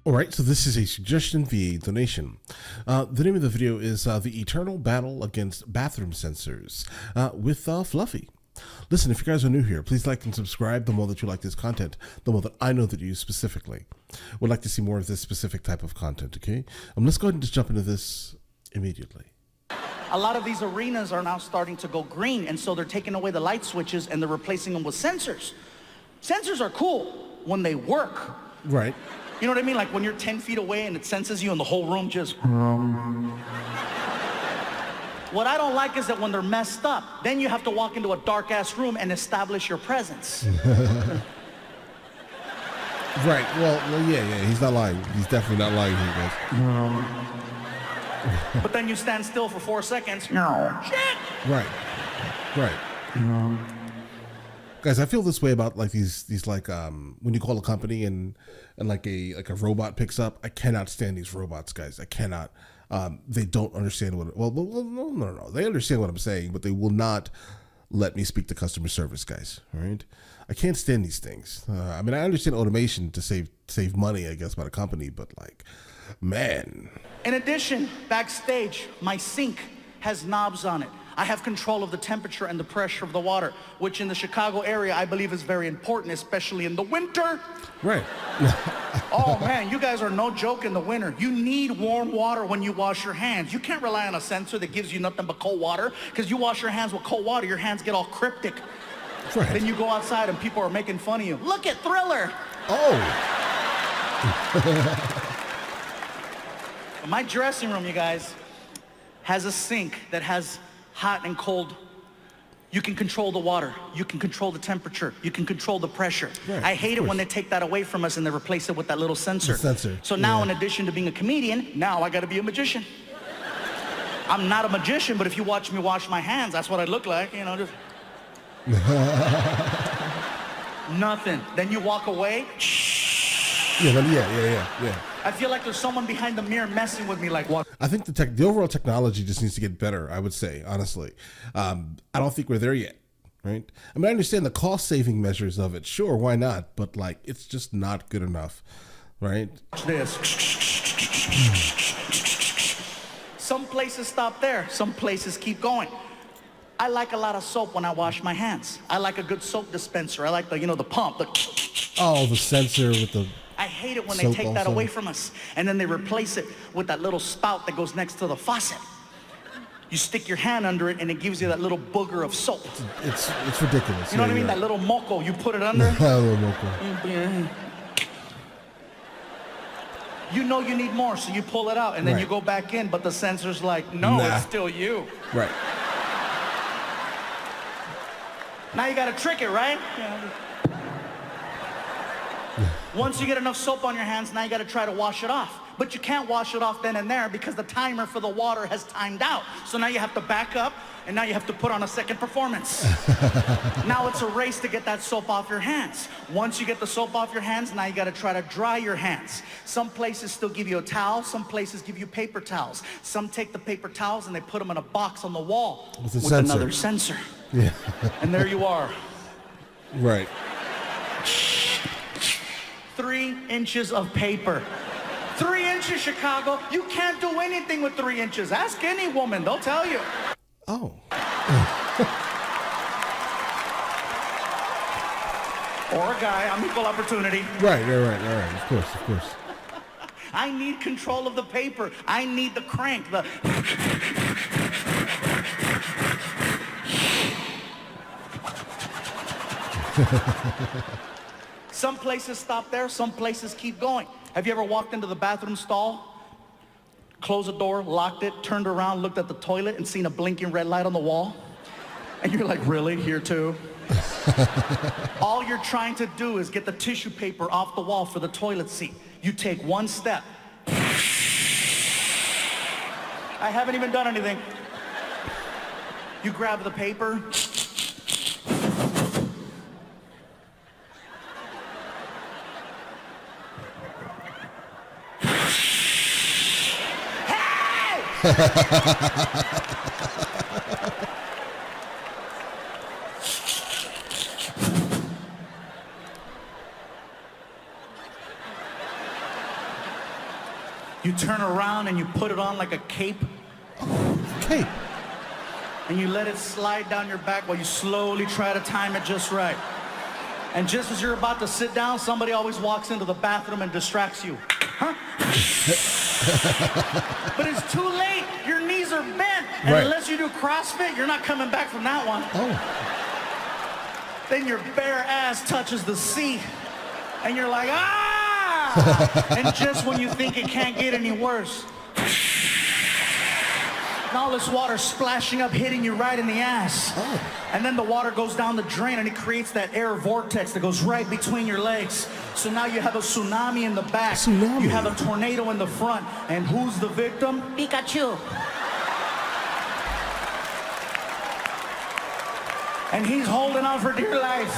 All right, so this is a suggestion via donation. The name of the video is The Eternal Battle Against Bathroom Sensors with Fluffy. Listen, if you guys are new here, please like and subscribe. The more that you like this content, the more that I know that you specifically would like to see more of this specific type of content, okay? Let's go ahead and just jump into this immediately. A lot of these arenas are now starting to go green, and so they're taking away the light switches and they're replacing them with sensors. Sensors are cool when they work. Right. You know what I mean? Like when you're 10 feet away and it senses you and the whole room just... What I don't like is that when they're messed up, then you have to walk into a dark-ass room and establish your presence. Right. Well, yeah. He's not lying. He's definitely not lying here, guys. But then you stand still for 4 seconds. No. Shit! Right. Guys, I feel this way about like these like when you call a company and like a robot picks up. I cannot stand these robots, guys. I cannot. They don't understand what. No. They understand what I'm saying, but they will not let me speak to customer service, guys. All right. I can't stand these things. I mean, I understand automation to save money, I guess, by the company, but like, man. In addition, backstage, my sink has knobs on it. I have control of the temperature and the pressure of the water, which in the Chicago area I believe is very important, especially in the winter. Right. Oh man, you guys are no joke in the winter. You need warm water when you wash your hands. You can't rely on a sensor that gives you nothing but cold water, because you wash your hands with cold water, your hands get all cryptic. Right. Then you go outside and people are making fun of you. Look at Thriller. Oh. My dressing room, you guys, has a sink that has hot and cold. You can control the water. You can control the temperature. You can control the pressure. Right, I hate it when they take that away from us and they replace it with that little sensor. The sensor. So now, yeah. in addition to being a comedian, now I got to be a magician. I'm not a magician, but if you watch me wash my hands, that's what I look like. You know, just nothing. Then you walk away. Yeah. I feel like there's someone behind the mirror messing with me, like what? I think the overall technology just needs to get better, I would say, honestly. I don't think we're there yet, right? I mean, I understand the cost-saving measures of it. Sure, why not? But, like, it's just not good enough, right? Watch this. Some places stop there. Some places keep going. I like a lot of soap when I wash my hands. I like a good soap dispenser. I like the pump. Oh, the sensor with the... I hate it when they take that away from us and then they replace it with that little spout that goes next to the faucet. You stick your hand under it and it gives you that little booger of soap. It's ridiculous. You know what I mean? That little moco, you put it under. Little moco. You know you need more, so you pull it out and then you go back in, but the sensor's like, no, it's still you. Right. Now you gotta trick it, right? Once you get enough soap on your hands, now you gotta try to wash it off. But you can't wash it off then and there because the timer for the water has timed out. So now you have to back up and now you have to put on a second performance. Now it's a race to get that soap off your hands. Once you get the soap off your hands, now you gotta try to dry your hands. Some places still give you a towel, some places give you paper towels. Some take the paper towels and they put them in a box on the wall with another sensor. Yeah. And there you are. Right. 3 inches of paper. 3 inches, Chicago. You can't do anything with 3 inches. Ask any woman, they'll tell you. Oh. Or a guy, I'm equal opportunity. Right. Of course. I need control of the paper. I need the crank. Some places stop there, some places keep going. Have you ever walked into the bathroom stall, closed the door, locked it, turned around, looked at the toilet, and seen a blinking red light on the wall? And you're like, really? Here too? All you're trying to do is get the tissue paper off the wall for the toilet seat. You take one step. I haven't even done anything. You grab the paper. you turn around and you put it on like a cape. Cape. And you let it slide down your back while you slowly try to time it just right. And just as you're about to sit down, somebody always walks into the bathroom and distracts you. Huh? But it's too late. Your knees are bent. And unless you do CrossFit, you're not coming back from that one. Oh. Then your bare ass touches the seat. And you're like, ah! And just when you think it can't get any worse, and all this water splashing up, hitting you right in the ass. Oh. And then the water goes down the drain and it creates that air vortex that goes right between your legs. So now you have a tsunami in the back. Tsunami. You have a tornado in the front. And who's the victim? Pikachu. And he's holding on for dear life.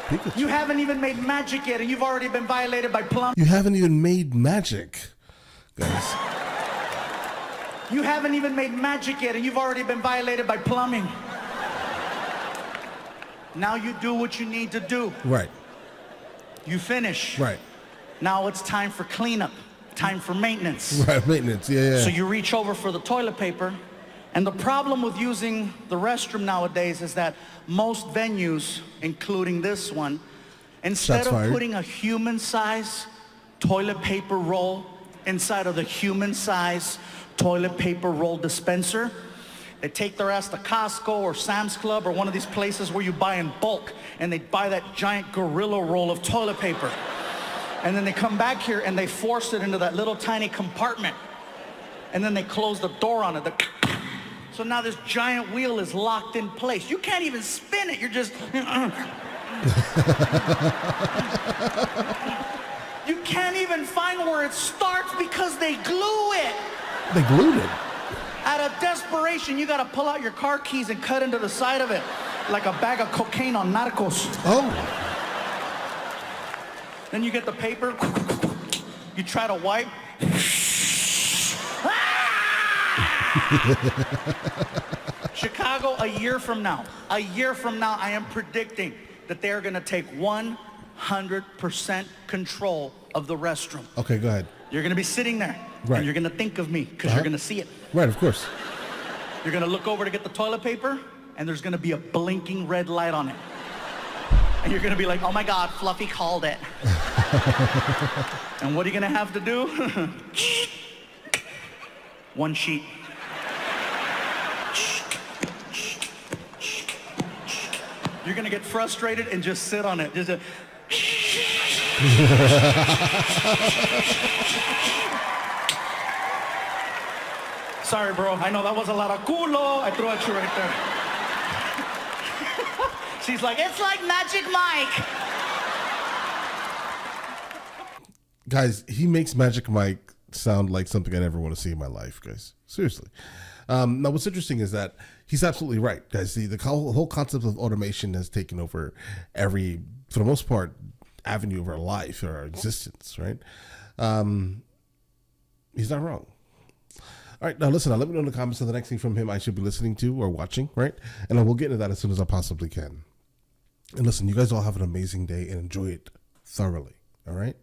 Pikachu. You haven't even made magic yet and you've already been violated by plumbing. You haven't even made magic, guys. You haven't even made magic yet and you've already been violated by plumbing. Now you do what you need to do. Right. You finish. Right. Now it's time for cleanup, time for maintenance. Right, maintenance, yeah. So you reach over for the toilet paper, and the problem with using the restroom nowadays is that most venues, including this one, instead of putting a human-size toilet paper roll inside of the human-size toilet paper roll dispenser, they take their ass to Costco or Sam's Club or one of these places where you buy in bulk, and they buy that giant gorilla roll of toilet paper. And then they come back here and they force it into that little tiny compartment. And then they close the door on it. So now this giant wheel is locked in place. You can't even spin it, you're just... You can't even find where it starts because they glue it. They glued it. Out of desperation, you gotta pull out your car keys and cut into the side of it like a bag of cocaine on Narcos. Oh. Then you get the paper, you try to wipe. Chicago, a year from now, I am predicting that they are gonna take 100% control of the restroom. Okay, go ahead. You're gonna be sitting there, and you're gonna think of me, because you're gonna see it. Right, of course. You're gonna look over to get the toilet paper, and there's gonna be a blinking red light on it. And you're gonna be like, oh my God, Fluffy called it. And what are you gonna have to do? One sheet. You're gonna get frustrated and just sit on it. Just Sorry, bro. I know that was a lot of culo. I threw at you right there. She's like, it's like Magic Mike. Guys, he makes Magic Mike sound like something I never want to see in my life, guys. Seriously. Now, what's interesting is that he's absolutely right, guys. The whole concept of automation has taken over every, for the most part, avenue of our life or our existence, right? He's not wrong. All right, now listen, let me know in the comments of the next thing from him I should be listening to or watching, right? And I will get into that as soon as I possibly can. And listen, you guys all have an amazing day and enjoy it thoroughly, all right?